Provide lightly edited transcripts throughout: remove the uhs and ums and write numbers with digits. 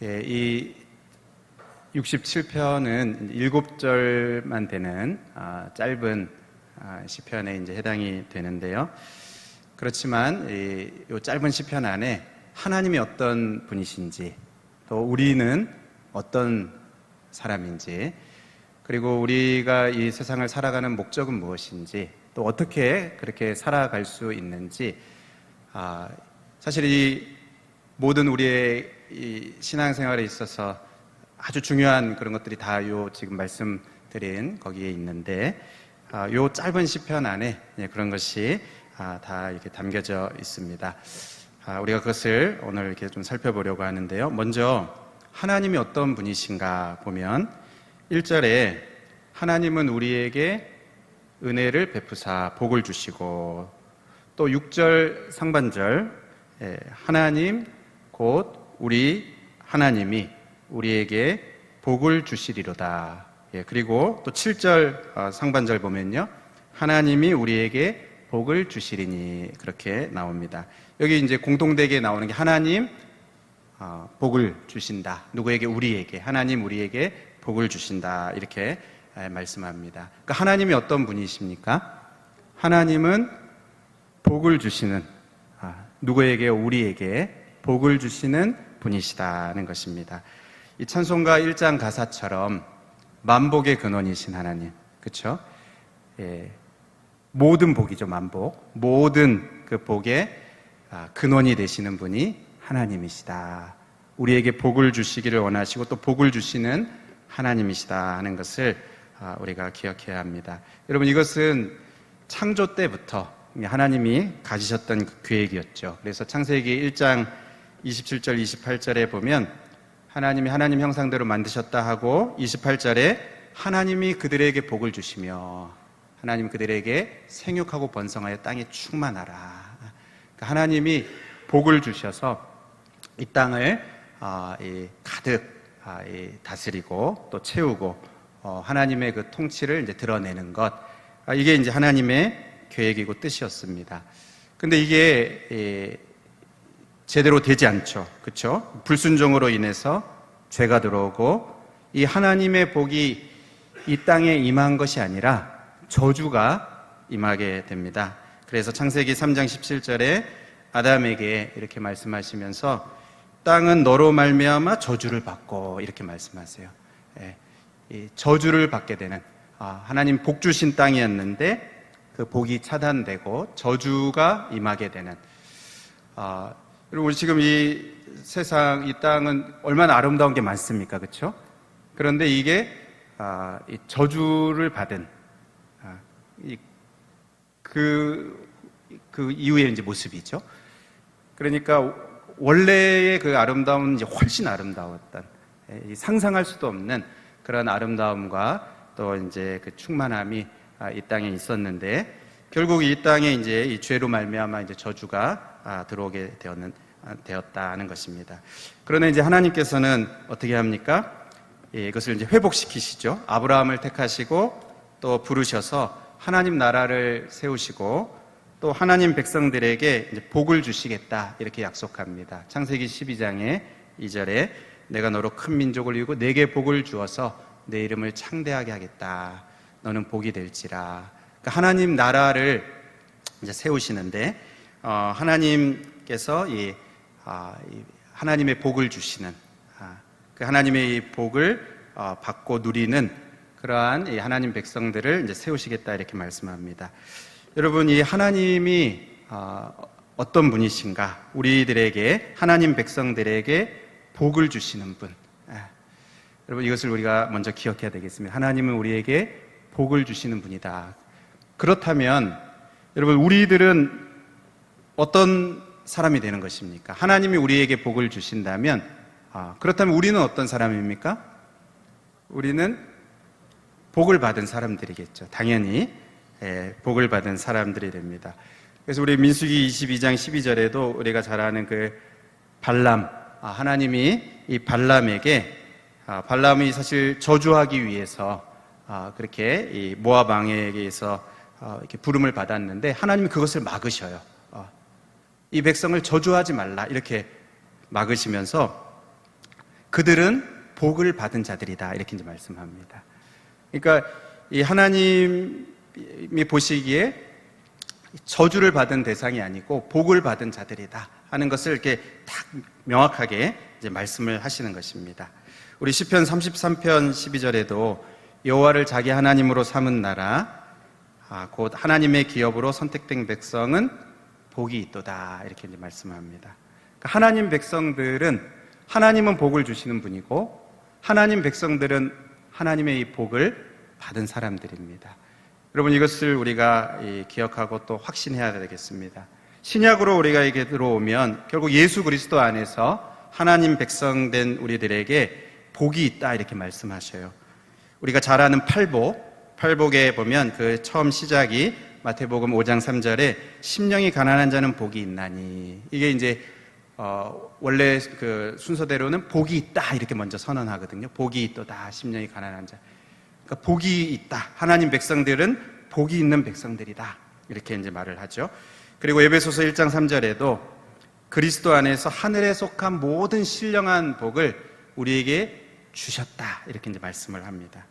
이 67편은 7절만 되는 짧은 시편에 이제 해당이 되는데요. 그렇지만 이 짧은 시편 안에 하나님이 어떤 분이신지, 또 우리는 어떤 사람인지, 그리고 우리가 이 세상을 살아가는 목적은 무엇인지, 또 어떻게 그렇게 살아갈 수 있는지, 사실 이 모든 우리의 이 신앙생활에 있어서 아주 중요한 그런 것들이 다 지금 말씀드린 거기에 있는데, 요 짧은 시편 안에 그런 것이 다 이렇게 담겨져 있습니다. 우리가 그것을 오늘 이렇게 좀 살펴보려고 하는데요. 먼저 하나님이 어떤 분이신가 보면 1절에 하나님은 우리에게 은혜를 베푸사 복을 주시고, 또 6절 상반절 하나님 곧 우리 하나님이 우리에게 복을 주시리로다. 그리고 또 7절 상반절 보면요, 하나님이 우리에게 복을 주시리니, 그렇게 나옵니다. 여기 이제 공통되게 나오는 게 하나님 복을 주신다. 누구에게? 우리에게. 하나님 우리에게 복을 주신다. 이렇게 말씀합니다. 그러니까 하나님이 어떤 분이십니까? 하나님은 복을 주시는, 누구에게? 우리에게 복을 주시는 분이시다는 것입니다. 이 찬송가 1장 가사처럼 만복의 근원이신 하나님, 그렇죠? 모든 복이죠, 만복. 모든 그 복의 근원이 되시는 분이 하나님이시다. 우리에게 복을 주시기를 원하시고 또 복을 주시는 하나님이시다 하는 것을 우리가 기억해야 합니다. 여러분, 이것은 창조 때부터 하나님이 가지셨던 그 계획이었죠. 그래서 창세기 1장 27절 28절에 보면 하나님이 하나님 형상대로 만드셨다 하고, 28절에 하나님이 그들에게 복을 주시며 하나님 그들에게 생육하고 번성하여 땅에 충만하라. 그러니까 하나님이 복을 주셔서 이 땅을 가득 다스리고 또 채우고 하나님의 그 통치를 이제 드러내는 것, 이게 이제 하나님의 계획이고 뜻이었습니다. 근데 이게 제대로 되지 않죠. 그렇죠? 불순종으로 인해서 죄가 들어오고, 이 하나님의 복이 이 땅에 임한 것이 아니라 저주가 임하게 됩니다. 그래서 창세기 3장 17절에 아담에게 이렇게 말씀하시면서 땅은 너로 말미암아 저주를 받고, 이렇게 말씀하세요. 이 저주를 받게 되는, 하나님 복 주신 땅이었는데 그 복이 차단되고 저주가 임하게 되는, 그리고 지금 이 세상, 이 땅은 얼마나 아름다운 게 많습니까? 그렇죠? 그런데 이게 이 저주를 받은 그 이후의 이제 모습이죠. 그러니까 원래의 그 아름다움은 이제 훨씬 아름다웠던, 상상할 수도 없는 그런 아름다움과 또 이제 그 충만함이 이 땅에 있었는데, 결국 이 땅에 이제 이 죄로 말미암아 이제 저주가 들어오게 되었다는 것입니다. 그러나 이제 하나님께서는 어떻게 합니까? 이것을 이제 회복시키시죠. 아브라함을 택하시고 또 부르셔서 하나님 나라를 세우시고 또 하나님 백성들에게 이제 복을 주시겠다, 이렇게 약속합니다. 창세기 12장의 2절에 내가 너로 큰 민족을 이루고 내게 복을 주어서 내 이름을 창대하게 하겠다. 너는 복이 될지라. 그러니까 하나님 나라를 이제 세우시는데, 하나님께서 하나님의 복을 주시는, 그 하나님의 이 복을 받고 누리는 그러한 이 하나님 백성들을 이제 세우시겠다, 이렇게 말씀합니다. 여러분, 이 하나님이 어떤 분이신가? 우리들에게, 하나님 백성들에게 복을 주시는 분. 여러분, 이것을 우리가 먼저 기억해야 되겠습니다. 하나님은 우리에게 복을 주시는 분이다. 그렇다면 여러분, 우리들은 어떤 사람이 되는 것입니까? 하나님이 우리에게 복을 주신다면, 그렇다면 우리는 어떤 사람입니까? 우리는 복을 받은 사람들이겠죠. 당연히 복을 받은 사람들이 됩니다. 그래서 우리 민수기 22장 12절에도 우리가 잘 아는 그 발람, 하나님이 이 발람에게, 발람이 사실 저주하기 위해서 그렇게 이 모압 왕에게서 이렇게 부름을 받았는데 하나님이 그것을 막으셔요. 이 백성을 저주하지 말라, 이렇게 막으시면서 그들은 복을 받은 자들이다. 이렇게 이제 말씀합니다. 그러니까 이 하나님이 보시기에 저주를 받은 대상이 아니고 복을 받은 자들이다 하는 것을 이렇게 딱 명확하게 이제 말씀을 하시는 것입니다. 우리 시편 33편 12절에도 여호와를 자기 하나님으로 삼은 나라, 곧 하나님의 기업으로 선택된 백성은 복이 있도다. 이렇게 이제 말씀합니다. 그러니까 하나님 백성들은 하나님은 복을 주시는 분이고 하나님 백성들은 하나님의 이 복을 받은 사람들입니다. 여러분, 이것을 우리가 기억하고 또 확신해야 되겠습니다. 신약으로 우리가 이게 들어오면 결국 예수 그리스도 안에서 하나님 백성된 우리들에게 복이 있다 이렇게 말씀하셔요. 우리가 잘 아는 팔복에 보면 그 처음 시작이 마태복음 5장 3절에 심령이 가난한 자는 복이 있나니, 이게 이제 원래 그 순서대로는 복이 있다 이렇게 먼저 선언하거든요. 복이 있도다 심령이 가난한 자. 그러니까 복이 있다. 하나님 백성들은 복이 있는 백성들이다. 이렇게 이제 말을 하죠. 그리고 에베소서 1장 3절에도 그리스도 안에서 하늘에 속한 모든 신령한 복을 우리에게 주셨다. 이렇게 이제 말씀을 합니다.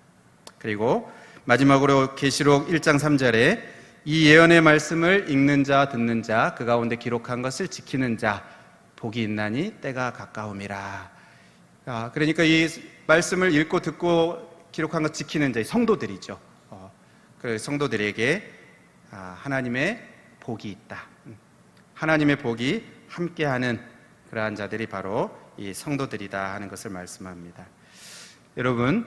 그리고 마지막으로 계시록 1장 3절에 이 예언의 말씀을 읽는 자, 듣는 자, 그 가운데 기록한 것을 지키는 자, 복이 있나니 때가 가까움이라. 그러니까 이 말씀을 읽고 듣고 기록한 것 지키는 자, 성도들이죠. 그 성도들에게 하나님의 복이 있다. 하나님의 복이 함께하는 그러한 자들이 바로 이 성도들이다 하는 것을 말씀합니다. 여러분,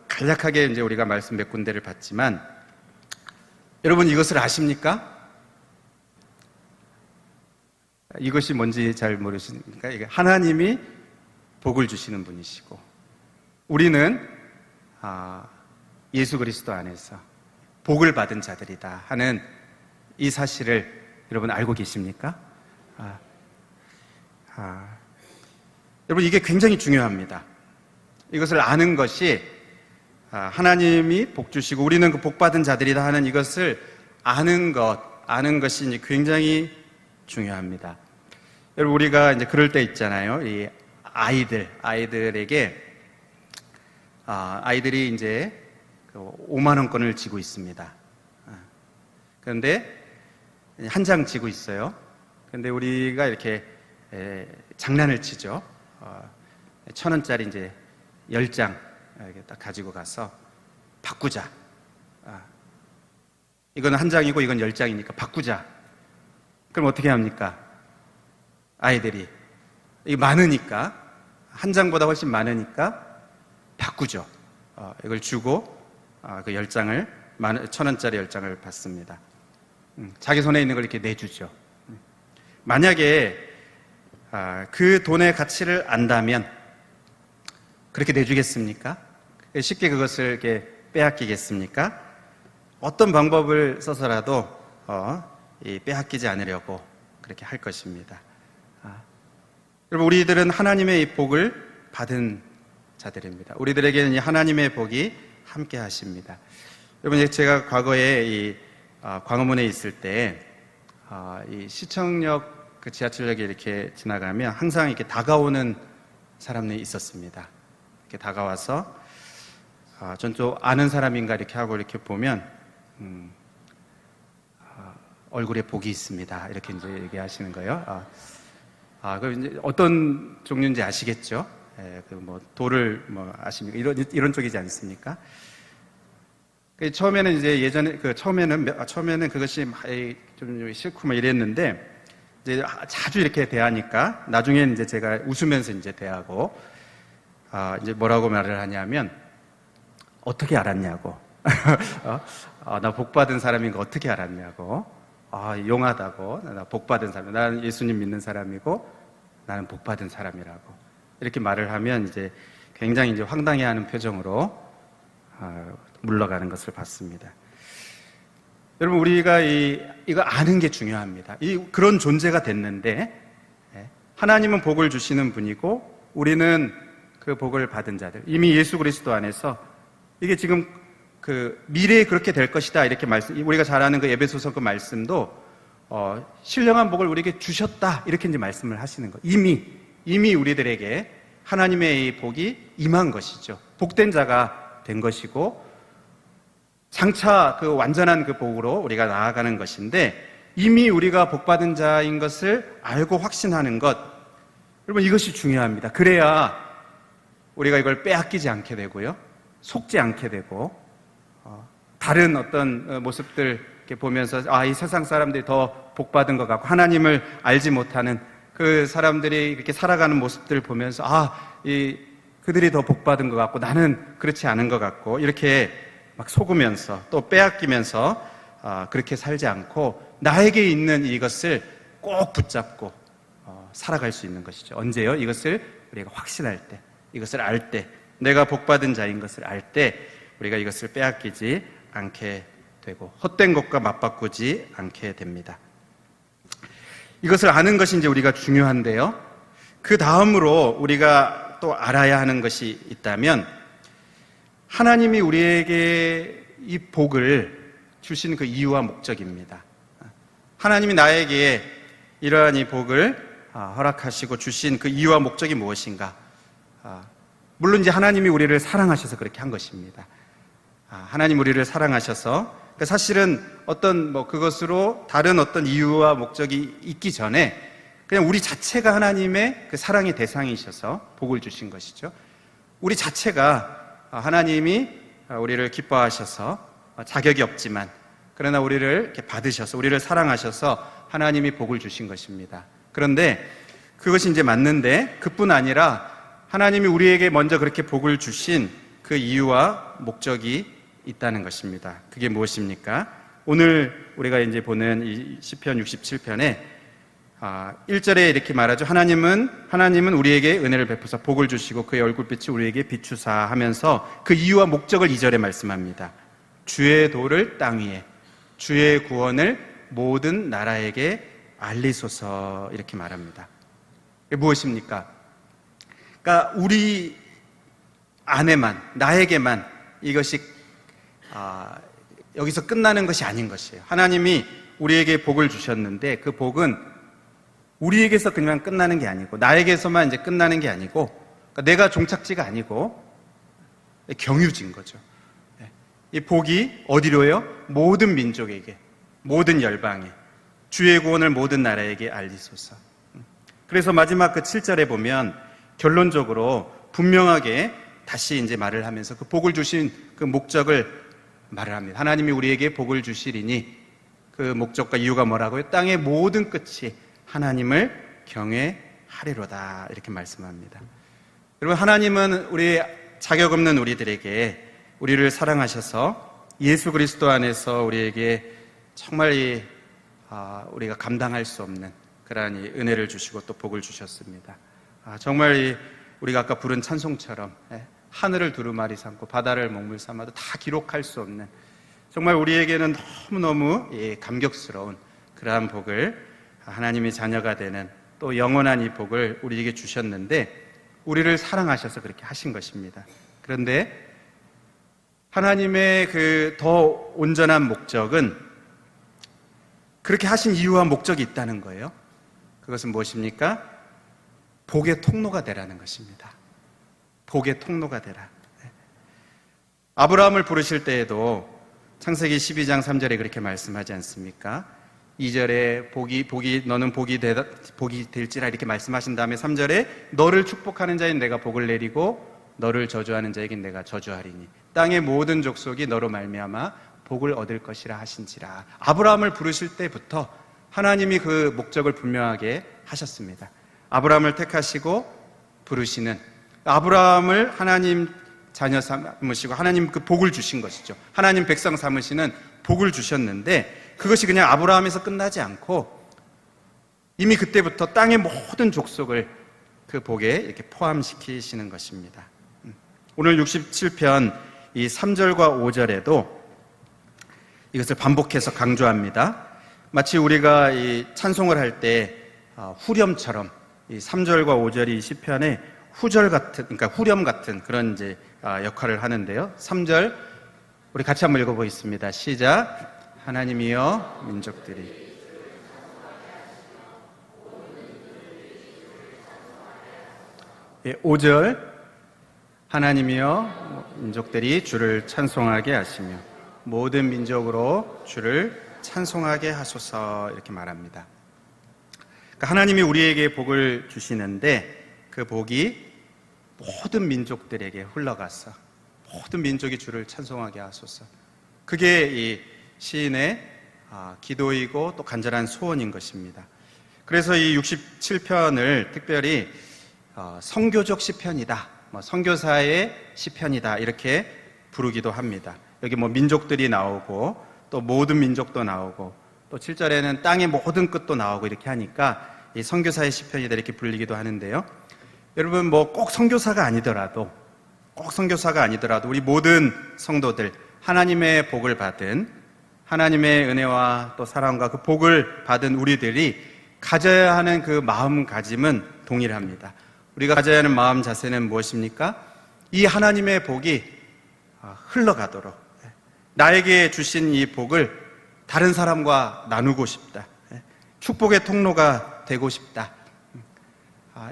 간략하게 이제 우리가 말씀 몇 군데를 봤지만, 여러분 이것을 아십니까? 이것이 뭔지 잘 모르시니까, 이게 하나님이 복을 주시는 분이시고, 우리는 예수 그리스도 안에서 복을 받은 자들이다 하는 이 사실을 여러분 알고 계십니까? 여러분, 이게 굉장히 중요합니다. 이것을 아는 것이, 하나님이 복 주시고 우리는 그 복 받은 자들이다 하는 이것을 아는 것이 이제 굉장히 중요합니다. 여러분, 우리가 이제 그럴 때 있잖아요. 이 아이들에게, 아이들이 이제 5만원권을 쥐고 있습니다. 그런데 한 장 쥐고 있어요. 그런데 우리가 이렇게 장난을 치죠. 1,000원짜리 이제 10장 이렇게 딱 가지고 가서 바꾸자. 이건 한 장이고 이건 10장이니까 바꾸자. 그럼 어떻게 합니까? 아이들이 이게 많으니까, 한 장보다 훨씬 많으니까 바꾸죠. 이걸 주고 그 10장을 1,000원짜리 10장을 받습니다. 자기 손에 있는 걸 이렇게 내주죠. 만약에 그 돈의 가치를 안다면 그렇게 내주겠습니까? 쉽게 그것을 이렇게 빼앗기겠습니까? 어떤 방법을 써서라도 빼앗기지 않으려고 그렇게 할 것입니다. 여러분, 우리들은 하나님의 이 복을 받은 자들입니다. 우리들에게는 이 하나님의 복이 함께 하십니다. 여러분, 제가 과거에 이 광화문에 있을 때 이 시청역 그 지하철역에 이렇게 지나가면 항상 이렇게 다가오는 사람들이 있었습니다. 이렇게 다가와서 전 좀 아는 사람인가 이렇게 하고 이렇게 보면 얼굴에 복이 있습니다. 이렇게 이제 얘기하시는 거예요. 그럼 이제 어떤 종류인지 아시겠죠? 그 뭐 돌을 뭐 아십니까? 이런 쪽이지 않습니까? 처음에는 이제 예전에 처음에는 그것이 좀 싫고 막 이랬는데, 이제 자주 이렇게 대하니까 나중에는 이제 제가 웃으면서 이제 대하고, 이제 뭐라고 말을 하냐면, 어떻게 알았냐고. 나 복 받은 사람인 거 어떻게 알았냐고. 용하다고. 나 복 받은 사람. 나는 예수님 믿는 사람이고 나는 복 받은 사람이라고. 이렇게 말을 하면 이제 굉장히 이제 황당해하는 표정으로 물러가는 것을 봤습니다. 여러분, 우리가 이거 아는 게 중요합니다. 그런 존재가 됐는데, 하나님은 복을 주시는 분이고 우리는 그 복을 받은 자들, 이미 예수 그리스도 안에서 이게 지금 그 미래에 그렇게 될 것이다 이렇게 우리가 잘 아는 그 에베소서 그 말씀도 신령한 복을 우리에게 주셨다 이렇게 이제 말씀을 하시는 거. 이미 우리들에게 하나님의 이 복이 임한 것이죠. 복된 자가 된 것이고 장차 그 완전한 그 복으로 우리가 나아가는 것인데, 이미 우리가 복받은 자인 것을 알고 확신하는 것, 여러분 이것이 중요합니다. 그래야 우리가 이걸 빼앗기지 않게 되고요, 속지 않게 되고, 다른 어떤 모습들 이렇게 보면서 이 세상 사람들이 더 복받은 것 같고 하나님을 알지 못하는 그 사람들이 이렇게 살아가는 모습들을 보면서 그들이 더 복받은 것 같고 나는 그렇지 않은 것 같고, 이렇게 막 속으면서 또 빼앗기면서 그렇게 살지 않고 나에게 있는 이것을 꼭 붙잡고 살아갈 수 있는 것이죠. 언제요? 이것을 우리가 확신할 때, 이것을 알 때, 내가 복받은 자인 것을 알 때 우리가 이것을 빼앗기지 않게 되고 헛된 것과 맞바꾸지 않게 됩니다. 이것을 아는 것이 이제 우리가 중요한데요, 그 다음으로 우리가 또 알아야 하는 것이 있다면, 하나님이 우리에게 이 복을 주신 그 이유와 목적입니다. 하나님이 나에게 이러한 이 복을 허락하시고 주신 그 이유와 목적이 무엇인가? 물론 이제 하나님이 우리를 사랑하셔서 그렇게 한 것입니다. 하나님 우리를 사랑하셔서, 사실은 어떤 그것으로 다른 어떤 이유와 목적이 있기 전에 그냥 우리 자체가 하나님의 그 사랑의 대상이셔서 복을 주신 것이죠. 우리 자체가 하나님이 우리를 기뻐하셔서 자격이 없지만 그러나 우리를 이렇게 받으셔서 우리를 사랑하셔서 하나님이 복을 주신 것입니다. 그런데 그것이 이제 맞는데, 그뿐 아니라 하나님이 우리에게 먼저 그렇게 복을 주신 그 이유와 목적이 있다는 것입니다. 그게 무엇입니까? 오늘 우리가 이제 보는 이 시편 67편에 1절에 이렇게 말하죠. 하나님은 우리에게 은혜를 베푸사 복을 주시고 그의 얼굴빛이 우리에게 비추사 하면서 그 이유와 목적을 2절에 말씀합니다. 주의 도를 땅 위에, 주의 구원을 모든 나라에게 알리소서, 이렇게 말합니다. 이게 무엇입니까? 그러니까 우리 안에만, 나에게만 이것이 여기서 끝나는 것이 아닌 것이에요. 하나님이 우리에게 복을 주셨는데 그 복은 우리에게서 그냥 끝나는 게 아니고, 나에게서만 이제 끝나는 게 아니고, 그러니까 내가 종착지가 아니고 경유지인 거죠. 이 복이 어디로요? 모든 민족에게, 모든 열방에, 주의 구원을 모든 나라에게 알리소서. 그래서 마지막 그 7절에 보면 결론적으로 분명하게 다시 이제 말을 하면서 그 복을 주신 그 목적을 말을 합니다. 하나님이 우리에게 복을 주시리니 그 목적과 이유가 뭐라고요? 땅의 모든 끝이 하나님을 경외하리로다, 이렇게 말씀합니다. 여러분, 하나님은 우리 자격 없는 우리들에게 우리를 사랑하셔서 예수 그리스도 안에서 우리에게 정말 우리가 감당할 수 없는 그러한 은혜를 주시고 또 복을 주셨습니다. 정말 우리가 아까 부른 찬송처럼 하늘을 두루마리 삼고 바다를 먹물 삼아도 다 기록할 수 없는, 정말 우리에게는 너무너무 감격스러운 그러한 복을, 하나님의 자녀가 되는 또 영원한 이 복을 우리에게 주셨는데 우리를 사랑하셔서 그렇게 하신 것입니다. 그런데 하나님의 그 더 온전한 목적은, 그렇게 하신 이유와 목적이 있다는 거예요. 그것은 무엇입니까? 복의 통로가 되라는 것입니다. 복의 통로가 되라. 아브라함을 부르실 때에도 창세기 12장 3절에 그렇게 말씀하지 않습니까? 2절에 너는 복이 될지라 이렇게 말씀하신 다음에 3절에 너를 축복하는 자인 내가 복을 내리고 너를 저주하는 자에겐 내가 저주하리니 땅의 모든 족속이 너로 말미암아 복을 얻을 것이라 하신지라. 아브라함을 부르실 때부터 하나님이 그 목적을 분명하게 하셨습니다. 아브라함을 택하시고 부르시는, 아브라함을 하나님 자녀 삼으시고 하나님 그 복을 주신 것이죠. 하나님 백성 삼으시는 복을 주셨는데 그것이 그냥 아브라함에서 끝나지 않고 이미 그때부터 땅의 모든 족속을 그 복에 이렇게 포함시키시는 것입니다. 오늘 67편 이 3절과 5절에도 이것을 반복해서 강조합니다. 마치 우리가 이 찬송을 할 때 후렴처럼 이 3절과 5절이 시편의 후절 같은, 그러니까 후렴 같은 그런 이제 역할을 하는데요. 3절 우리 같이 한번 읽어보겠습니다. 시작. 하나님이여 민족들이 5절 하나님이여 민족들이 주를 찬송하게 하시며 모든 민족으로 주를 찬송하게 하소서 이렇게 말합니다. 그러니까 하나님이 우리에게 복을 주시는데 그 복이 모든 민족들에게 흘러가서 모든 민족이 주를 찬송하게 하소서. 그게 이 시인의 기도이고 또 간절한 소원인 것입니다. 그래서 이 67편을 특별히 선교적 시편이다, 선교사의 시편이다 이렇게 부르기도 합니다. 여기 민족들이 나오고 또 모든 민족도 나오고 또 7절에는 땅의 모든 끝도 나오고 이렇게 하니까 이 선교사의 시편이다 이렇게 불리기도 하는데요. 여러분 꼭 선교사가 아니더라도 우리 모든 성도들 하나님의 복을 받은 하나님의 은혜와 또 사랑과 그 복을 받은 우리들이 가져야 하는 그 마음가짐은 동일합니다. 우리가 가져야 하는 마음 자세는 무엇입니까? 이 하나님의 복이 흘러가도록 나에게 주신 이 복을 다른 사람과 나누고 싶다. 축복의 통로가 되고 싶다.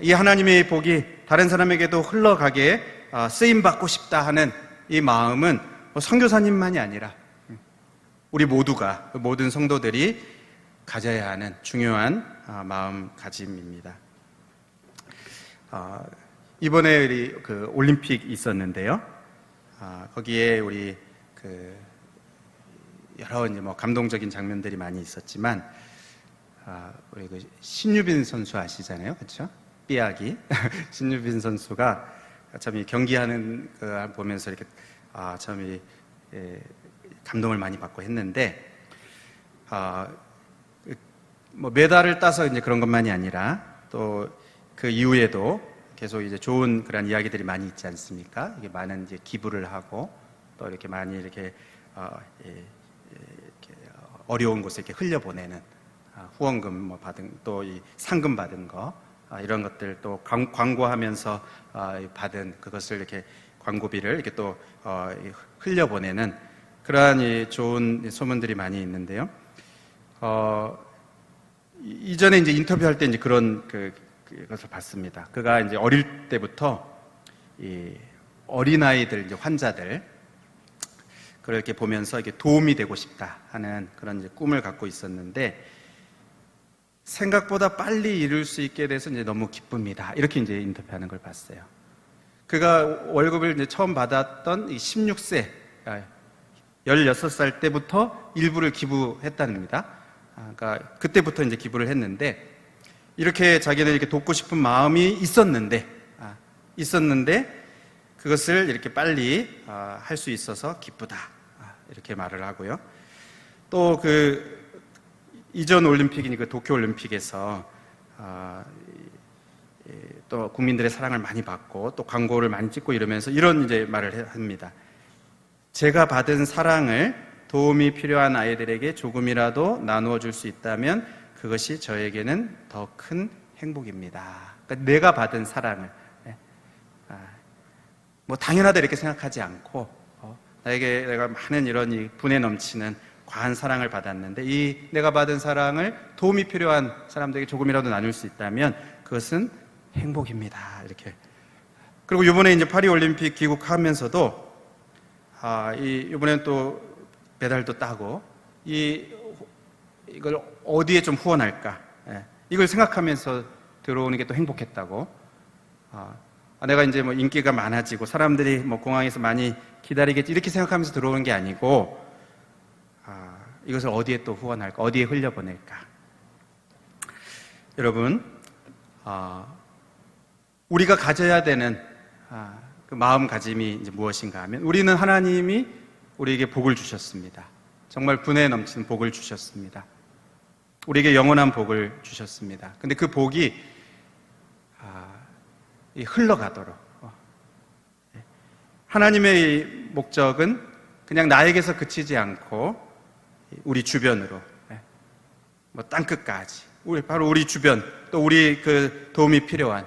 이 하나님의 복이 다른 사람에게도 흘러가게 쓰임받고 싶다 하는 이 마음은 선교사님만이 아니라 우리 모두가 모든 성도들이 가져야 하는 중요한 마음가짐입니다. 이번에 우리 올림픽 있었는데요. 거기에 우리 여러 이제 감동적인 장면들이 많이 있었지만 우리 신유빈 선수 아시잖아요, 그렇죠? 삐약이 신유빈 선수가 참 이 경기하는 거 보면서 이렇게 참 감동을 많이 받고 했는데 메달을 따서 이제 그런 것만이 아니라 또 그 이후에도 계속 이제 좋은 그런 이야기들이 많이 있지 않습니까? 이게 많은 이제 기부를 하고 또 이렇게 많이 이렇게 어려운 곳에 이렇게 흘려보내는 후원금 받은 또 이 상금 받은 거 이런 것들 또 광고하면서 받은 그것을 이렇게 광고비를 이렇게 또 흘려보내는 그러한 이 좋은 소문들이 많이 있는데요. 이전에 이제 인터뷰할 때 이제 그런 그것을 봤습니다. 그가 이제 어릴 때부터 이 어린아이들 이제 환자들 그렇게 보면서 이렇게 도움이 되고 싶다 하는 그런 이제 꿈을 갖고 있었는데 생각보다 빨리 이룰 수 있게 돼서 이제 너무 기쁩니다. 이렇게 이제 인터뷰하는 걸 봤어요. 그가 월급을 이제 처음 받았던 16세, 16살 때부터 일부를 기부했답니다. 그러니까 그때부터 이제 기부를 했는데 이렇게 자기는 이렇게 돕고 싶은 마음이 있었는데 그것을 이렇게 빨리 할 수 있어서 기쁘다 이렇게 말을 하고요. 또 이전 올림픽이니까 도쿄 올림픽에서 또 국민들의 사랑을 많이 받고 또 광고를 많이 찍고 이러면서 이런 이제 말을 합니다. 제가 받은 사랑을 도움이 필요한 아이들에게 조금이라도 나누어 줄 수 있다면 그것이 저에게는 더 큰 행복입니다. 그러니까 내가 받은 사랑을 당연하다 이렇게 생각하지 않고 나에게 내가 많은 이런 이 분에 넘치는 과한 사랑을 받았는데 이 내가 받은 사랑을 도움이 필요한 사람들에게 조금이라도 나눌 수 있다면 그것은 행복입니다. 이렇게. 그리고 이번에 이제 파리 올림픽 귀국하면서도 이번에는 또 메달도 따고 이걸 어디에 좀 후원할까? 이걸 생각하면서 들어오는 게 또 행복했다고. 내가 이제 인기가 많아지고 사람들이 공항에서 많이 기다리겠지 이렇게 생각하면서 들어오는 게 아니고 이것을 어디에 또 후원할까? 어디에 흘려보낼까? 여러분, 우리가 가져야 되는 그 마음가짐이 이제 무엇인가 하면 우리는 하나님이 우리에게 복을 주셨습니다. 정말 분에 넘치는 복을 주셨습니다. 우리에게 영원한 복을 주셨습니다. 근데 그 복이 흘러가도록 하나님의 목적은 그냥 나에게서 그치지 않고 우리 주변으로 땅끝까지 바로 우리 주변 또 우리 도움이 필요한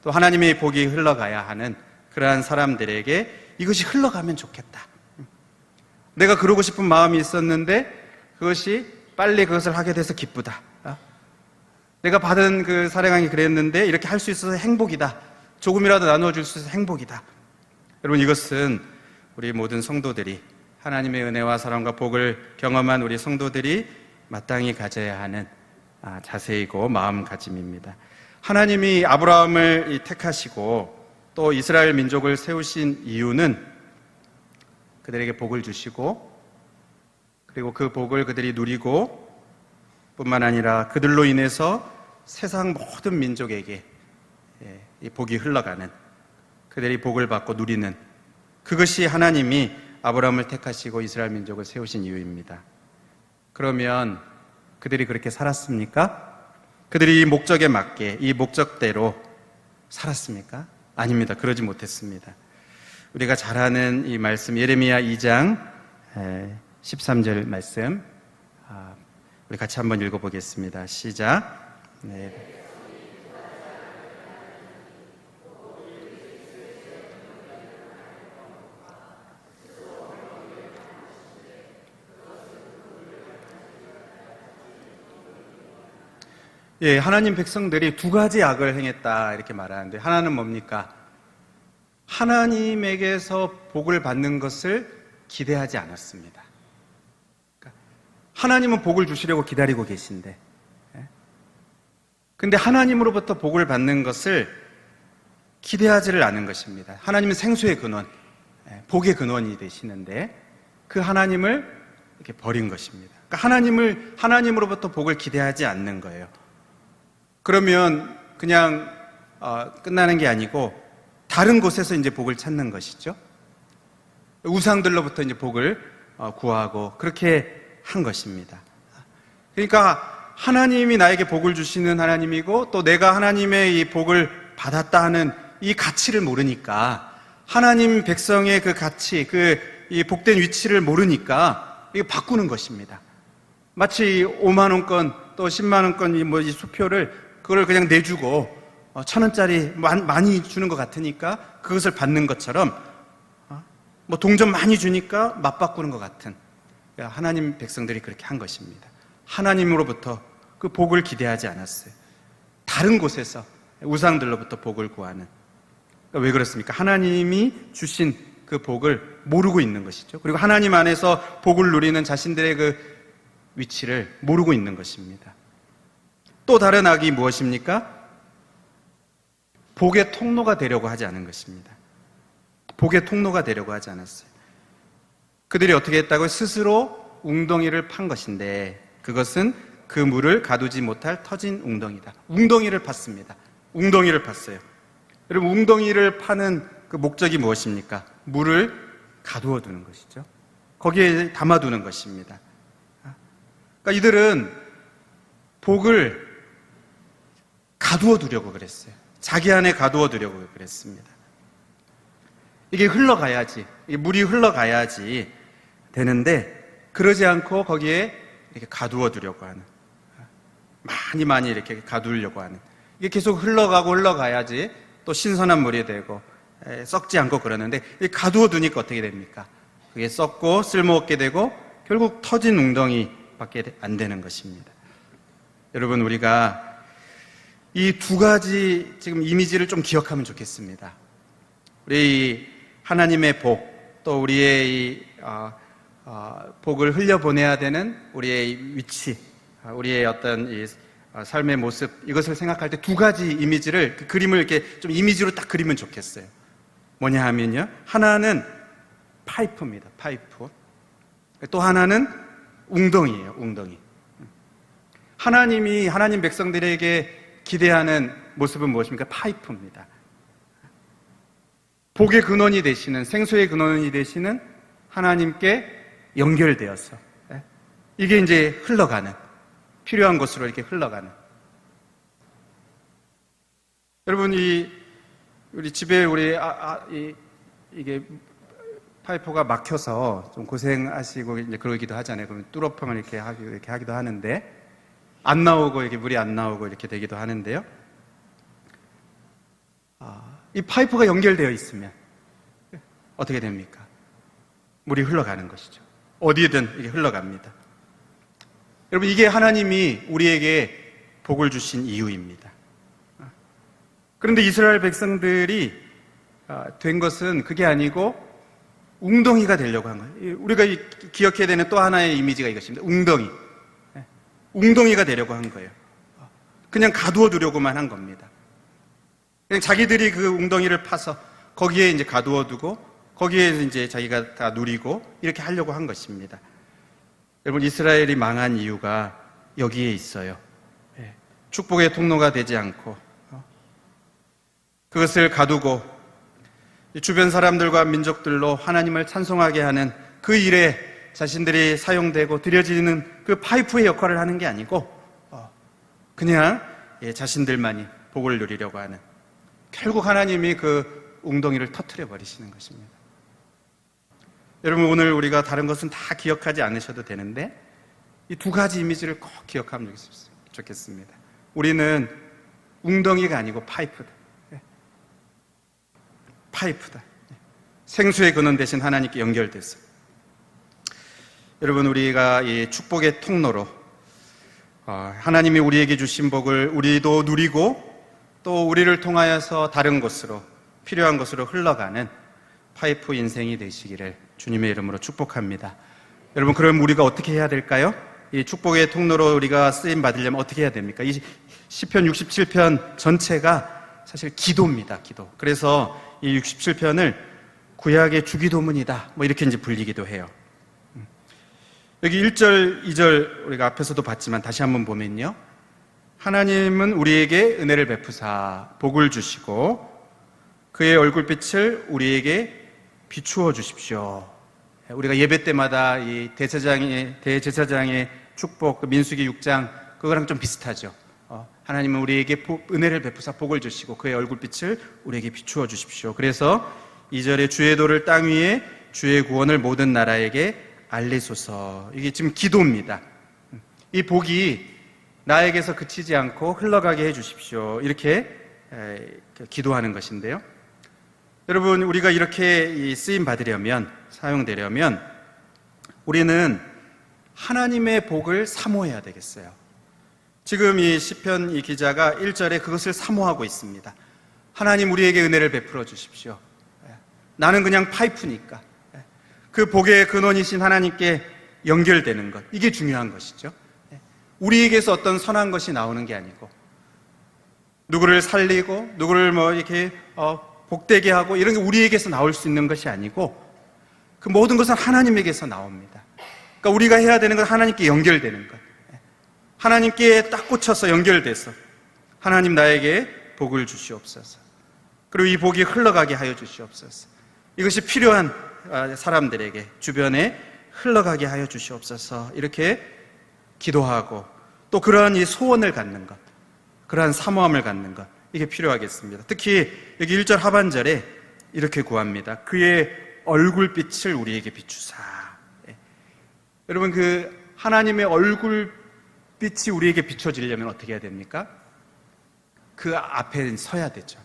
또 하나님의 복이 흘러가야 하는 그러한 사람들에게 이것이 흘러가면 좋겠다. 내가 그러고 싶은 마음이 있었는데 그것이 빨리 그것을 하게 돼서 기쁘다. 내가 받은 그 사랑이 그랬는데 이렇게 할 수 있어서 행복이다. 조금이라도 나누어 줄 수 있어서 행복이다. 여러분, 이것은 우리 모든 성도들이, 하나님의 은혜와 사랑과 복을 경험한 우리 성도들이 마땅히 가져야 하는 자세이고 마음가짐입니다. 하나님이 아브라함을 택하시고 또 이스라엘 민족을 세우신 이유는 그들에게 복을 주시고, 그리고 그 복을 그들이 누리고 뿐만 아니라 그들로 인해서 세상 모든 민족에게 이 복이 흘러가는, 그들이 복을 받고 누리는, 그것이 하나님이 아브라함을 택하시고 이스라엘 민족을 세우신 이유입니다. 그러면 그들이 그렇게 살았습니까? 그들이 이 목적에 맞게, 이 목적대로 살았습니까? 아닙니다. 그러지 못했습니다. 우리가 잘 아는 이 말씀, 예레미야 2장 13절 말씀, 우리 같이 한번 읽어보겠습니다. 시작. 네. 예, 하나님 백성들이 두 가지 악을 행했다 이렇게 말하는데, 하나는 뭡니까? 하나님에게서 복을 받는 것을 기대하지 않았습니다. 그러니까 하나님은 복을 주시려고 기다리고 계신데, 근데 하나님으로부터 복을 받는 것을 기대하지를 않은 것입니다. 하나님은 생수의 근원, 복의 근원이 되시는데 그 하나님을 이렇게 버린 것입니다. 그러니까 하나님으로부터 복을 기대하지 않는 거예요. 그러면 그냥 끝나는 게 아니고 다른 곳에서 이제 복을 찾는 것이죠. 우상들로부터 이제 복을 구하고 그렇게 한 것입니다. 그러니까 하나님이 나에게 복을 주시는 하나님이고 또 내가 하나님의 이 복을 받았다 하는 이 가치를 모르니까, 하나님 백성의 그 가치, 이 복된 위치를 모르니까 이거 바꾸는 것입니다. 마치 5만 원권 또 10만 원권 이 수표를 그걸 그냥 내주고 1,000원짜리 많이 주는 것 같으니까 그것을 받는 것처럼 동전 많이 주니까 맞바꾸는 것 같은, 하나님 백성들이 그렇게 한 것입니다. 하나님으로부터 그 복을 기대하지 않았어요. 다른 곳에서 우상들로부터 복을 구하는. 왜 그렇습니까? 하나님이 주신 그 복을 모르고 있는 것이죠. 그리고 하나님 안에서 복을 누리는 자신들의 그 위치를 모르고 있는 것입니다. 또 다른 악이 무엇입니까? 복의 통로가 되려고 하지 않은 것입니다. 복의 통로가 되려고 하지 않았어요. 그들이 어떻게 했다고요? 스스로 웅덩이를 판 것인데 그것은 그 물을 가두지 못할 터진 웅덩이다. 웅덩이를 팠습니다. 웅덩이를 팠어요. 여러분, 웅덩이를 파는 그 목적이 무엇입니까? 물을 가두어 두는 것이죠. 거기에 담아두는 것입니다. 그러니까 이들은 복을 가두어 두려고 그랬어요. 자기 안에 가두어 두려고 그랬습니다. 이게 흘러가야지, 이게 물이 흘러가야지 되는데 그러지 않고 거기에 이렇게 가두어 두려고 하는, 많이 이렇게 가두려고 하는, 이게 계속 흘러가야지 또 신선한 물이 되고 썩지 않고 그러는데, 가두어 두니까 어떻게 됩니까? 그게 썩고 쓸모없게 되고 결국 터진 웅덩이밖에 안 되는 것입니다. 여러분, 우리가 이 두 가지 지금 이미지를 좀 기억하면 좋겠습니다. 우리 하나님의 복, 또 우리의 이 복을 흘려보내야 되는 우리의 위치, 우리의 어떤 이 삶의 모습, 이것을 생각할 때 두 가지 이미지를, 그 그림을 이렇게 좀 이미지로 딱 그리면 좋겠어요. 뭐냐 하면요, 하나는 파이프입니다. 파이프. 또 하나는 웅덩이에요. 웅덩이. 하나님 백성들에게 기대하는 모습은 무엇입니까? 파이프입니다. 복의 근원이 되시는, 생수의 근원이 되시는 하나님께 연결되어서 이게 이제 흘러가는, 필요한 곳으로 이렇게 흘러가는. 여러분, 우리 집에 이게 파이프가 막혀서 좀 고생하시고 이제 그러기도 하잖아요. 그러면 뚫어펑을 이렇게 하기도 하는데, 안 나오고 이렇게 물이 안 나오고 이렇게 되기도 하는데요. 이 파이프가 연결되어 있으면 어떻게 됩니까? 물이 흘러가는 것이죠. 어디든 이게 흘러갑니다. 여러분, 이게 하나님이 우리에게 복을 주신 이유입니다. 그런데 이스라엘 백성들이 된 것은 그게 아니고 웅덩이가 되려고 한 거예요. 우리가 기억해야 되는 또 하나의 이미지가 이것입니다. 웅덩이. 웅덩이가 되려고 한 거예요. 그냥 가두어 두려고만 한 겁니다. 그냥 자기들이 그 웅덩이를 파서 거기에 이제 가두어 두고 거기에 이제 자기가 다 누리고 이렇게 하려고 한 것입니다. 여러분, 이스라엘이 망한 이유가 여기에 있어요. 축복의 통로가 되지 않고 그것을 가두고 주변 사람들과 민족들로 하나님을 찬송하게 하는 그 일에 자신들이 사용되고 드려지는 그 파이프의 역할을 하는 게 아니고 그냥 자신들만이 복을 누리려고 하는, 결국 하나님이 그 웅덩이를 터뜨려 버리시는 것입니다. 여러분, 오늘 우리가 다른 것은 다 기억하지 않으셔도 되는데 이 두 가지 이미지를 꼭 기억하면 좋겠습니다. 우리는 웅덩이가 아니고 파이프다. 파이프다. 생수의 근원 대신 하나님께 연결됐어요. 여러분, 우리가 이 축복의 통로로 하나님이 우리에게 주신 복을 우리도 누리고 또 우리를 통하여서 다른 곳으로, 필요한 곳으로 흘러가는 파이프 인생이 되시기를 주님의 이름으로 축복합니다. 여러분, 그럼 우리가 어떻게 해야 될까요? 이 축복의 통로로 우리가 쓰임 받으려면 어떻게 해야 됩니까? 이 시편 67편 전체가 사실 기도입니다. 기도. 그래서 이 67편을 구약의 주기도문이다, 이렇게 이제 불리기도 해요. 여기 1절, 2절 우리가 앞에서도 봤지만 다시 한번 보면요, 하나님은 우리에게 은혜를 베푸사 복을 주시고 그의 얼굴빛을 우리에게 비추어 주십시오. 우리가 예배 때마다 이 대제사장의 축복, 민수기 6장 그거랑 좀 비슷하죠. 하나님은 우리에게 은혜를 베푸사 복을 주시고 그의 얼굴빛을 우리에게 비추어 주십시오. 그래서 2절에 주의 도를 땅 위에 주의 구원을 모든 나라에게 알리소서. 이게 지금 기도입니다. 이 복이 나에게서 그치지 않고 흘러가게 해주십시오. 이렇게 기도하는 것인데요. 여러분, 우리가 이렇게 쓰임 받으려면, 사용되려면 우리는 하나님의 복을 사모해야 되겠어요. 지금 이 시편 이 기자가 1절에 그것을 사모하고 있습니다. 하나님, 우리에게 은혜를 베풀어 주십시오. 나는 그냥 파이프니까 그 복의 근원이신 하나님께 연결되는 것, 이게 중요한 것이죠. 우리에게서 어떤 선한 것이 나오는 게 아니고 누구를 살리고 누구를 이렇게 복되게 하고 이런 게 우리에게서 나올 수 있는 것이 아니고 그 모든 것은 하나님에게서 나옵니다. 그러니까 우리가 해야 되는 건 하나님께 연결되는 것, 하나님께 딱 꽂혀서 연결돼서 하나님, 나에게 복을 주시옵소서. 그리고 이 복이 흘러가게 하여 주시옵소서. 이것이 필요한 사람들에게 주변에 흘러가게 하여 주시옵소서. 이렇게 기도하고 또 그러한 이 소원을 갖는 것, 그러한 사모함을 갖는 것, 이게 필요하겠습니다. 특히 여기 1절 하반절에 이렇게 구합니다. 그의 얼굴빛을 우리에게 비추사. 여러분, 그 하나님의 얼굴빛이 우리에게 비춰지려면 어떻게 해야 됩니까? 그 앞에 서야 되죠.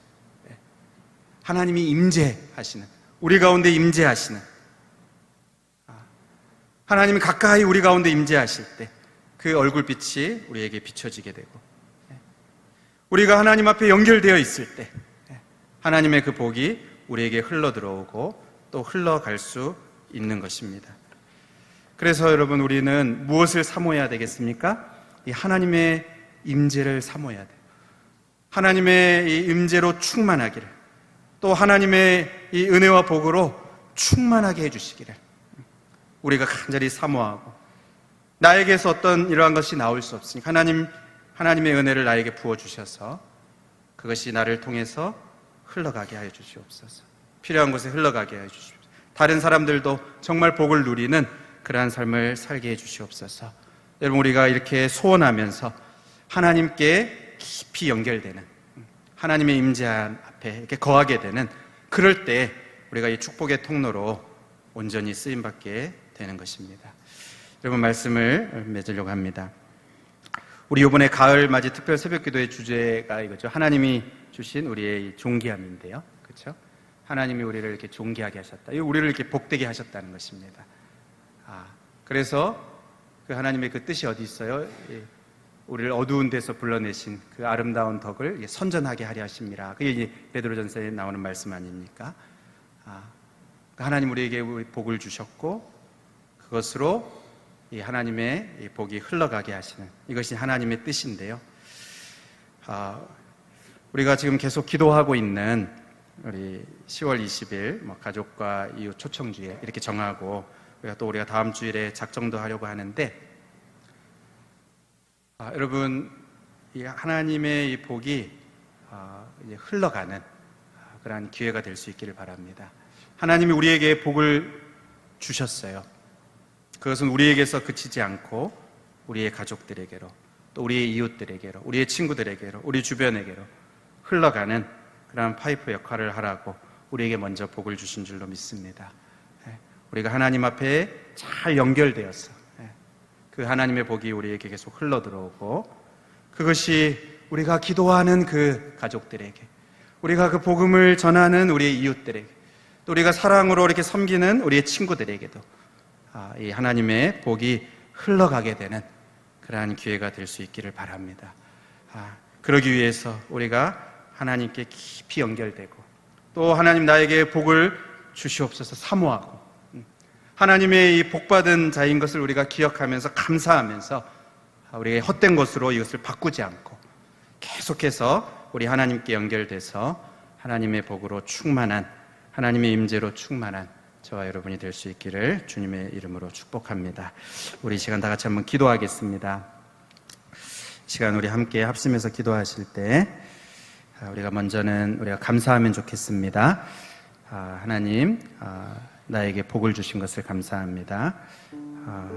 하나님이 임재하시는, 우리 가운데 임재하시는, 하나님이 가까이 우리 가운데 임재하실 때 그 얼굴빛이 우리에게 비춰지게 되고, 우리가 하나님 앞에 연결되어 있을 때 하나님의 그 복이 우리에게 흘러 들어오고 또 흘러갈 수 있는 것입니다. 그래서 여러분, 우리는 무엇을 사모해야 되겠습니까? 이 하나님의 임재를 사모해야 돼요. 하나님의 이 임재로 충만하기를, 또 하나님의 이 은혜와 복으로 충만하게 해주시기를 우리가 간절히 사모하고, 나에게서 어떤 이러한 것이 나올 수 없으니까 하나님의 은혜를 나에게 부어주셔서 그것이 나를 통해서 흘러가게 하여 주시옵소서. 필요한 곳에 흘러가게 하여 주시옵소서. 다른 사람들도 정말 복을 누리는 그러한 삶을 살게 해 주시옵소서. 여러분, 우리가 이렇게 소원하면서 하나님께 깊이 연결되는, 하나님의 임재한 앞에 이렇게 거하게 되는, 그럴 때 우리가 이 축복의 통로로 온전히 쓰임받게 되는 것입니다. 여러분, 말씀을 맺으려고 합니다. 우리 이번에 가을 맞이 특별 새벽기도의 주제가 이거죠. 하나님이 주신 우리의 존귀함인데요, 그렇죠? 하나님이 우리를 이렇게 존귀하게 하셨다. 우리를 이렇게 복되게 하셨다는 것입니다. 그래서 그 하나님의 그 뜻이 어디 있어요? 우리를 어두운 데서 불러내신 그 아름다운 덕을 선전하게 하려 하십니다. 그게 이제 베드로전서에 나오는 말씀 아닙니까? 하나님 우리에게 복을 주셨고 그것으로 이 하나님의 이 복이 흘러가게 하시는 이것이 하나님의 뜻인데요. 우리가 지금 계속 기도하고 있는 우리 10월 20일 가족과 이웃 초청주일 이렇게 정하고 우리가 다음 주일에 작정도 하려고 하는데 여러분 이 하나님의 이 복이 이제 흘러가는 그러한 기회가 될 수 있기를 바랍니다. 하나님이 우리에게 복을 주셨어요. 그것은 우리에게서 그치지 않고 우리의 가족들에게로 또 우리의 이웃들에게로 우리의 친구들에게로 우리 주변에게로 흘러가는 그러한 파이프 역할을 하라고 우리에게 먼저 복을 주신 줄로 믿습니다. 우리가 하나님 앞에 잘 연결되어서 그 하나님의 복이 우리에게 계속 흘러들어오고 그것이 우리가 기도하는 그 가족들에게 우리가 그 복음을 전하는 우리의 이웃들에게 또 우리가 사랑으로 이렇게 섬기는 우리의 친구들에게도 이 하나님의 복이 흘러가게 되는 그러한 기회가 될 수 있기를 바랍니다. 그러기 위해서 우리가 하나님께 깊이 연결되고 또 하나님 나에게 복을 주시옵소서 사모하고 하나님의 이 복받은 자인 것을 우리가 기억하면서 감사하면서 우리의 헛된 것으로 이것을 바꾸지 않고 계속해서 우리 하나님께 연결돼서 하나님의 복으로 충만한 하나님의 임재로 충만한 저와 여러분이 될 수 있기를 주님의 이름으로 축복합니다. 우리 이 시간 다 같이 한번 기도하겠습니다. 시간 우리 함께 합심해서 기도하실 때 우리가 먼저는 우리가 감사하면 좋겠습니다. 하나님 나에게 복을 주신 것을 감사합니다.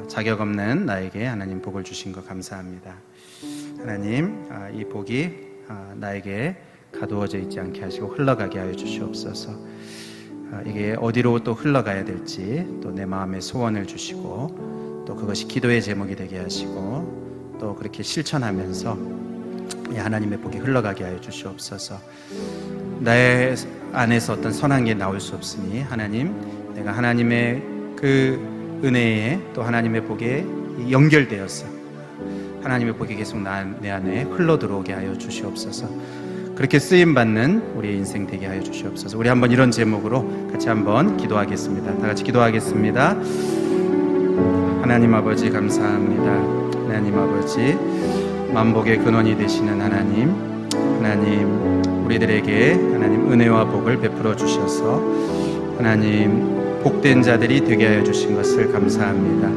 자격 없는 나에게 하나님 복을 주신 것 감사합니다. 하나님 이 복이 나에게 가두어져 있지 않게 하시고 흘러가게 하여 주시옵소서. 이게 어디로 또 흘러가야 될지 또 내 마음의 소원을 주시고 또 그것이 기도의 제목이 되게 하시고 또 그렇게 실천하면서 하나님의 복이 흘러가게 하여 주시옵소서. 나의 안에서 어떤 선한 게 나올 수 없으니 하나님 내가 하나님의 그 은혜에 또 하나님의 복에 연결되어서 하나님의 복이 계속 내 안에 흘러들어오게 하여 주시옵소서. 그렇게 쓰임받는 우리의 인생 되게 하여 주시옵소서. 우리 한번 이런 제목으로 같이 한번 기도하겠습니다. 다 같이 기도하겠습니다. 하나님 아버지 감사합니다. 하나님 아버지 만복의 근원이 되시는 하나님 우리들에게 하나님 은혜와 복을 베풀어 주셔서 하나님 복된 자들이 되게 하여 주신 것을 감사합니다.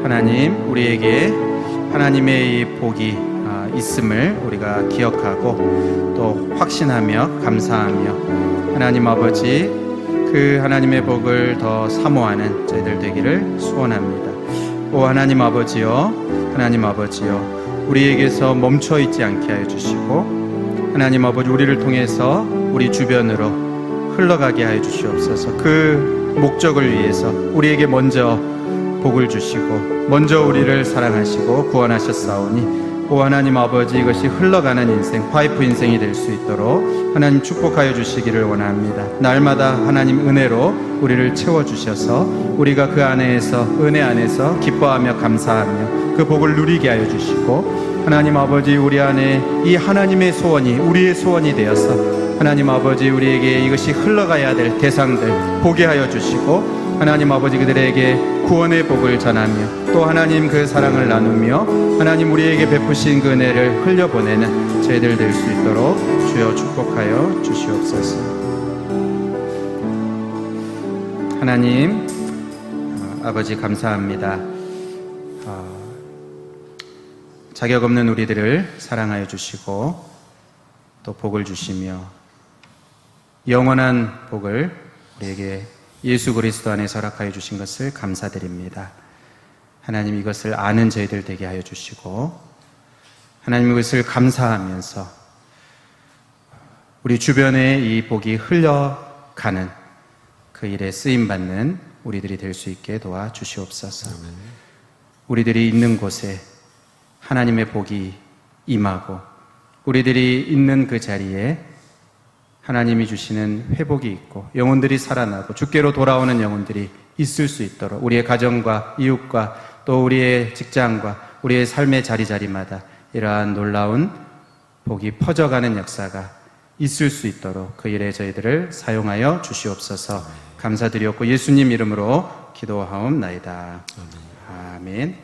하나님 우리에게 하나님의 이 복이 있음을 우리가 기억하고 또 확신하며 감사하며 하나님 아버지 그 하나님의 복을 더 사모하는 저희들 되기를 소원합니다. 오 하나님 아버지요 우리에게서 멈춰 있지 않게 하여 주시고 하나님 아버지 우리를 통해서 우리 주변으로 흘러가게 하여 주시옵소서. 그 목적을 위해서 우리에게 먼저 복을 주시고 먼저 우리를 사랑하시고 구원하셨사오니 오 하나님 아버지 이것이 흘러가는 인생 파이프 인생이 될 수 있도록 하나님 축복하여 주시기를 원합니다. 날마다 하나님 은혜로 우리를 채워주셔서 우리가 그 안에서 은혜 안에서 기뻐하며 감사하며 그 복을 누리게 하여 주시고 하나님 아버지 우리 안에 이 하나님의 소원이 우리의 소원이 되어서 하나님 아버지 우리에게 이것이 흘러가야 될 대상들 보게 하여 주시고 하나님 아버지 그들에게 구원의 복을 전하며 또 하나님 그 사랑을 나누며 하나님 우리에게 베푸신 그 은혜를 흘려보내는 저희들 될 수 있도록 주여 축복하여 주시옵소서. 하나님 아버지 감사합니다. 자격 없는 우리들을 사랑하여 주시고 또 복을 주시며 영원한 복을 우리에게 예수 그리스도 안에 허락하여 주신 것을 감사드립니다. 하나님 이것을 아는 저희들 되게 하여 주시고 하나님 이것을 감사하면서 우리 주변에 이 복이 흘러가는 그 일에 쓰임받는 우리들이 될 수 있게 도와주시옵소서. 우리들이 있는 곳에 하나님의 복이 임하고 우리들이 있는 그 자리에 하나님이 주시는 회복이 있고 영혼들이 살아나고 주께로 돌아오는 영혼들이 있을 수 있도록 우리의 가정과 이웃과 또 우리의 직장과 우리의 삶의 자리자리마다 이러한 놀라운 복이 퍼져가는 역사가 있을 수 있도록 그 일에 저희들을 사용하여 주시옵소서. 감사드리옵고 예수님 이름으로 기도하옵나이다. 아멘.